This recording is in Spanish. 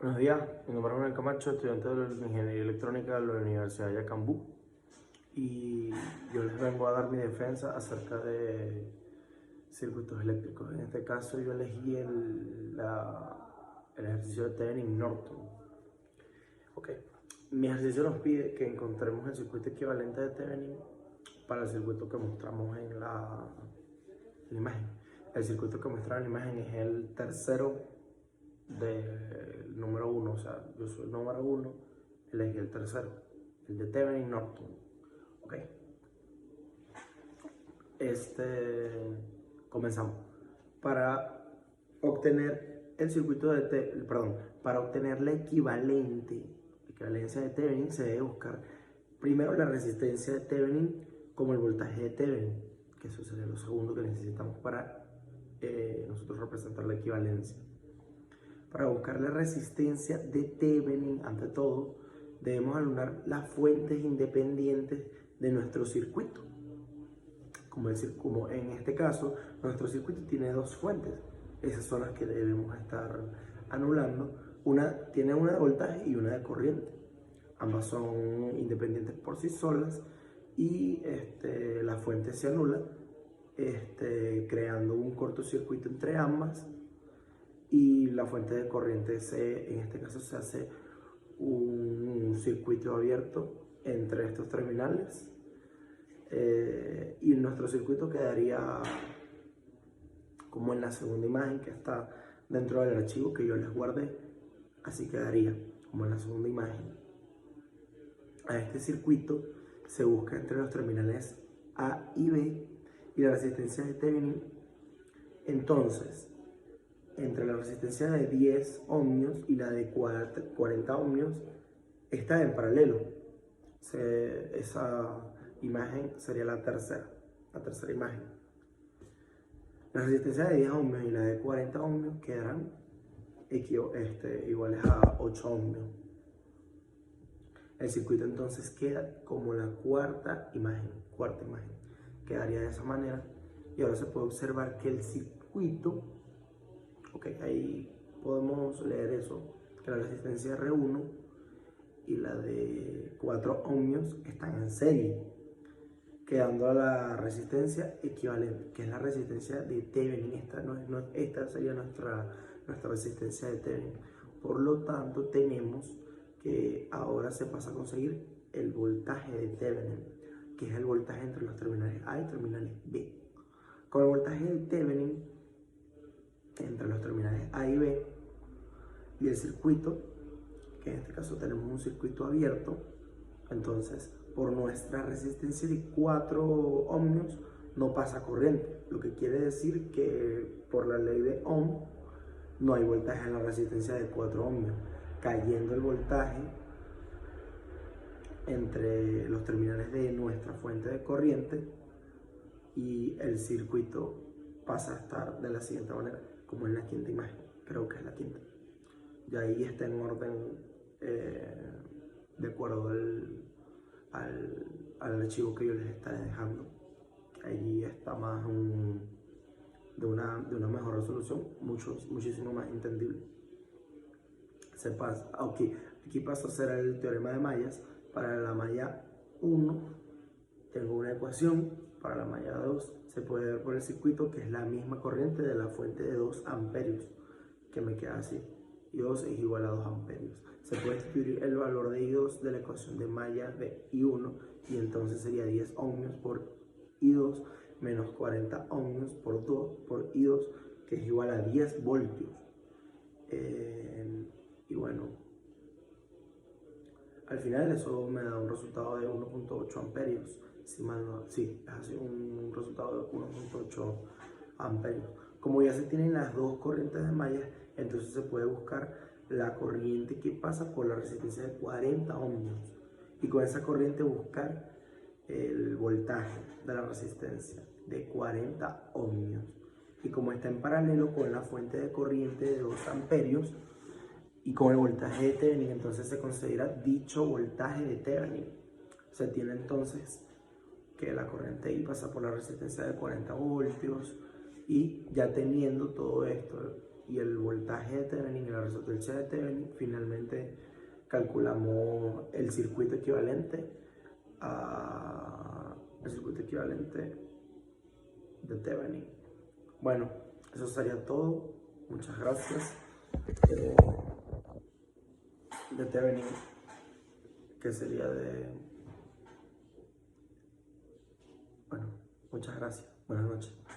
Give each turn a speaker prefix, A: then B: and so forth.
A: Buenos días, mi nombre es Manuel Camacho, estudiante de Ingeniería Electrónica de la Universidad de Yacambú, y yo les vengo a dar mi defensa acerca de circuitos eléctricos. En este caso yo elegí el ejercicio de Thevenin Norton. Ok, mi ejercicio nos pide que encontremos el circuito equivalente de Thevenin para el circuito que mostramos en la imagen. El circuito que muestra en la imagen es el tercero del número 1, o sea, yo soy el número 1, elegí el tercero, el de Thevenin Norton. Ok, comenzamos. Para obtener el circuito de para obtener la equivalencia de Thevenin, se debe buscar primero la resistencia de Thevenin como el voltaje de Thevenin, que eso sería lo segundo que necesitamos para nosotros representar la equivalencia. Para buscar la resistencia de Thevenin, ante todo, debemos anular las fuentes independientes de nuestro circuito. Como en este caso, nuestro circuito tiene dos fuentes. Esas son las que debemos estar anulando. Tiene una de voltaje y una de corriente. Ambas son independientes por sí solas y la fuente se anula, creando un cortocircuito entre ambas, y la fuente de corriente en este caso se hace un circuito abierto entre estos terminales, y nuestro circuito quedaría como en la segunda imagen que está dentro del archivo que yo les guardé. Así quedaría como en la segunda imagen. A este circuito se busca entre los terminales A y B y la resistencia de Thevenin. Entonces, entre la resistencia de 10 ohmios y la de 40 ohmios está en paralelo. Esa imagen sería la tercera imagen. La resistencia de 10 ohmios y la de 40 ohmios quedarán iguales a 8 ohmios. El circuito entonces queda como la cuarta imagen. Quedaría de esa manera. Y ahora se puede observar que el circuito, ok, ahí podemos leer eso, que la resistencia R1 y la de 4 ohmios están en serie, quedando a la resistencia equivalente, que es la resistencia de Thevenin. Esta sería nuestra resistencia de Thevenin. Por lo tanto, tenemos que ahora se pasa a conseguir el voltaje de Thevenin, que es el voltaje entre los terminales A y terminales B. Con el voltaje de Thevenin entre los terminales A y B y el circuito, que en este caso tenemos un circuito abierto, entonces por nuestra resistencia de 4 ohmios no pasa corriente, lo que quiere decir que por la ley de Ohm no hay voltaje en la resistencia de 4 ohmios, cayendo el voltaje entre los terminales de nuestra fuente de corriente, y el circuito pasa a estar de la siguiente manera, como en la quinta imagen, creo que es la quinta. Y ahí está en orden de acuerdo al archivo que yo les estaré dejando. Allí está más de una mejor resolución, muchísimo más entendible. Aquí paso a hacer el teorema de mallas. Para la malla 1 tengo una ecuación. Para la malla 2 se puede ver por el circuito que es la misma corriente de la fuente de 2 amperios, que me queda así. I2 es igual a 2 amperios. Se puede escribir el valor de I2 de la ecuación de malla de I1, y entonces sería 10 ohmios por I2 menos 40 ohmios por I2, que es igual a 10 voltios. Y bueno, al final eso me da un resultado de 1.8 amperios. Sí, es así, un resultado de 1.8 amperios. Como ya se tienen las dos corrientes de mallas, entonces se puede buscar la corriente que pasa por la resistencia de 40 ohmios, y con esa corriente buscar el voltaje de la resistencia de 40 ohmios. Y como está en paralelo con la fuente de corriente de 2 amperios y con el voltaje de Thevenin, entonces se considera dicho voltaje de Thevenin. Se tiene entonces que la corriente I pasa por la resistencia de 40 voltios, y ya teniendo todo esto y el voltaje de Thevenin y la resistencia de Thevenin, finalmente calculamos el circuito equivalente de Thevenin. Bueno, eso sería todo. Muchas gracias. De Thevenin, que sería de... Bueno, muchas gracias. Buenas noches.